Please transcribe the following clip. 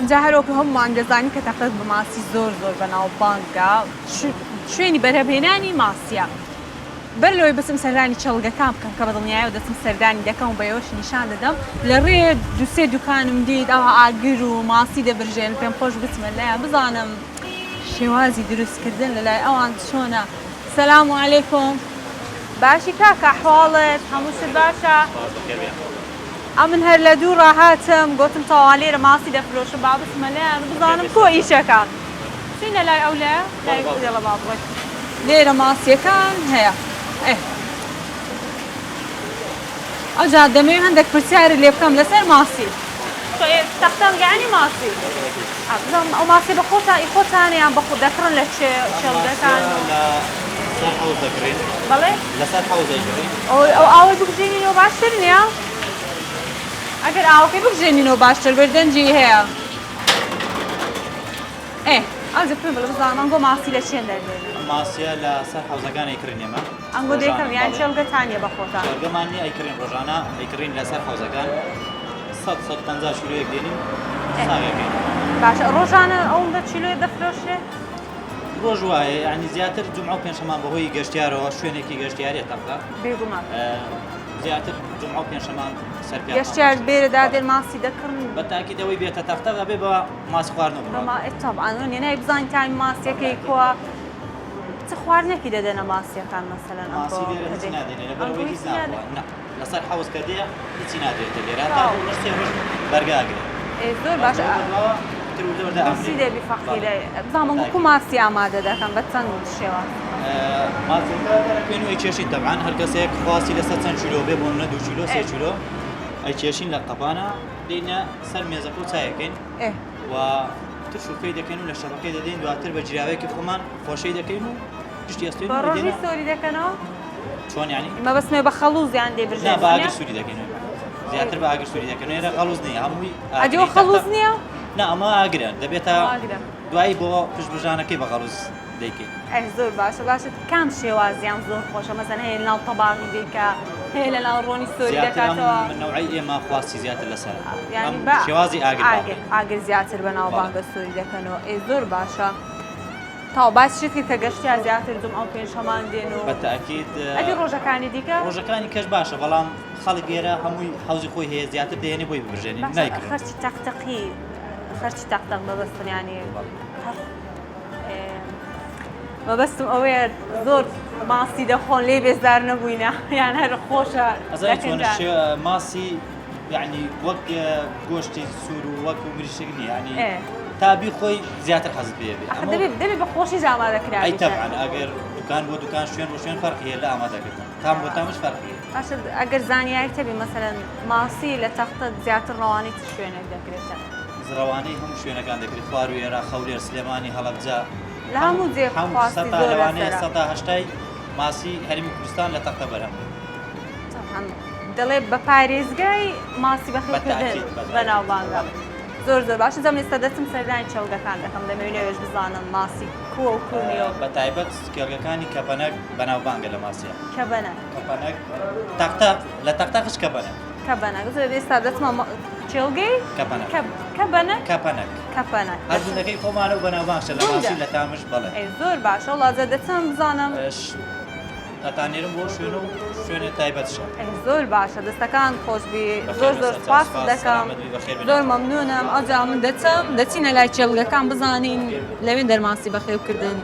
جا هەرۆکە هەمومان دەزانین کە تەقەت بە ماسی زۆر بەناو بانکە شوێنی بەرهەمهێنانی ماسیە. بەر لەوەی بچم سەردانی چەڵگەکان بکەم کە بەدڵنیایە و دەچم سەردانی دەکەم و بە ئێوەش نیشان دەدەم لە ڕێ دووسێ دوکانم دیت ئەوە ئاگر و ماسی دەبرژێن پێم خۆش بچمە لایە بزانم شێوازی دروستکردن لەلای ئەوان چۆنە. سەلام عەلەیکوم. باشی کاکە ئەحواڵت هەمووشت باشە؟ ئەمن هەر لە دوو ڕاهاتم گوتم تەواو لێرە ماسی دەفرۆشم با بچمە لایەن بزانم کۆ ئیشەکان. چینە لای ئەو لایە؟ لای دێڵە با بڕۆیت. لێرە ماسیەکان هەیە. ئەجا دەمەوێت هەندێک پرسیارە لێ بکەم لەسەر ماسی. تەختەنگانی ماسی. ئەو ماسی بە خۆتان یان بە خۆ دەکڕن لە چێڵگەکان؟ لەسەر حەوز دەکڕین. بەڵێ؟ لەسەر حەوز دەیژڕین. ئەو ئاوەی بکوژێنینەوە باشتر نییە؟ ئەگەر ئاوەکەی بکوژێنینەوە باشتر بەردەنجی هەیە. ئەوجە پێم بڵێ بزانم ئەنگۆ ماسی لە چێن دەردێنێت؟ ماسیە لەسەر حەوزەکان ئەیکڕین ئێمە. ئەنگۆ دەیکڕن یان چێڵگەتانیە بە خۆتان؟ چێڵگەمان نییە ئەیکڕین ڕۆژانە ئەیکڕین لەسەر حەوزەکان 100-150 کیلۆیەک دێنین ساغەکەین. باشە ڕۆژانە ئەوەندە کیلۆیە دەفرۆشێ؟ ڕۆژ وایە یعنی زیاتر جومعە و پێنجشەمان بەهۆی گەشتیارەوە شوێنێکی گەشتیاریە تەقە. بێگومان. زیاتر جومعە و پێنجشەمان سەرپێ. گەشتیار بێرە دادێن ماسی دەکڕن. بە تاکید ئەوەی بێتە تەختە ئەبێ بە ماسی خواردنەوە بڕۆن. طبعاً نێنای بزانین تامی ماسیەکەی کۆوە چ خواردنێکی دەدەنە ماسیەکان مەسەلەن ماسی لێرە هیچی نادێنێ لەبەرەوەی هیچ ناخوات. لەسەر حەوز کردەیە هیچی نادرێتە لێرە هەتا نەسێ ڕۆژ بەرگاگرێت. زۆر باشە. ماسی دەبی فەقیرە بزانم وەکو ماسی ئامادە دەکەم بە چەند شێوە؟ ماسیەکە پێنو ئەیکێشین تەبعاً هەر کەسێک خواسی لەسەر چەند کیلۆ بێ بۆ منە 2 کیلۆ 3 کیلۆ ئەیکێشین لە قەپانە دێنە سەر مێزەکە و چایەکەین و تشوفەی دەکەین و لە شەڕەکەی دەدەین دواتر بە جیراوەیەکی خۆمان خۆشەی دەکەین و پشتی ئەستوین بە ڕۆژی سۆری دەکەنەوە؟ چۆن یعنی؟ مەبەستمێ بە خەڵوز یان دێبژێن؟ نا بە ئاگر سووری دەکەین زیاتر بە ئاگر سووری دەکەن ئێرە خەڵوز نییە هەمووی ئەجۆ خەڵوز نییە؟ نا ئەمە ئاگرن دەبێتە دوایی بۆ پشتبژانەکەی بە خەڵوز دەیکەین. زۆر باشە باشە کام شێوازیان زۆر خۆشە مەسەن هەیە ناو تەباغی دیکە هەیە لە ناو ڕۆنی سۆری دەکاتەوە نەوعی ئێمە خواستی زیاتر لەسەر شێوازی ئاگر زیاتر بە ناو بانگە سۆری دەکەنەوە زۆر باشە. تاو باسیشتی کە گەشتیان زیاتر دوم ئەو پێنجشەمان دێن و بەتاکید ئەدی ڕۆژەکانی دیکە ڕۆژەکانی کەش باشە بەڵام خەڵک ئێرە هەمووی حەوزی خۆی هەیە زیاتر دێنێ بۆی ببژێنین نایکردن. خەرچی تەقتەقی خەرچی تەقتەق بەبەستن یانی مەبەستم ئەوەیە زۆر ماسی دەخۆن لێ بێزار نەبووینە یان هەر خۆشە ماسی یعنی وەک گۆشتی سوور و وەک مریشک نیە یعنی تابی خۆی زیاتر حەزت پێ بێ دەبێت بە خۆشی ئامادەکرا تەبعاً ئەگەر دوکان بۆ دوکان شوێن بۆ شوێن فەرقی هەیە لە ئامادەکردن تام بۆ تامش فەرقی هەیە. باشە ئەگەر زانیاری هەبی مەسەلەن ماسی لە تەختە زیاتر ڕەوانەی چ شوێنێک دەکرێتە؟ ڕەوانەی هەموو شوێنەکان دەکرێت خوار و ئێرە خەولێر سلێمانی هەڵەبجە لە هەموو جێ خواستی زۆر لەوانەیە 180 ماسی هەرمی کوردستان لە تەختە بەرهەم دەڵێ بە پارێزگای ماسی بەخێکردن بەناوبانگە زۆر باشە جەم ئێستا دەچم سەردانی چەڵگەکان دەکەم دەمەوێت بزانم ماسی کووە و کوونیەوە بە تایبەت کێڵگەکانی کەپەنەک بەناوبانگە لە ماسیە کەبەنەک تەختە لە تەختەقش کەبەنەک ئێستا دەچمە چێڵگەی کەپەنەک هەردوونەکەی خۆمانە و بەناوبانگشە لە ماسی لە تامش بەڵێ زۆر باشە وڵاتە دەچم بزانم ئەتانێرم بۆ شوێنە تایبەتشە زۆر باشە دەستەکان خۆشبی زۆر سپاس دەکەم زۆر مەمنونم ئەوجا من دەچینە لای چێڵگەکان بزانین لەوێ دەرماسی بەخێوکردن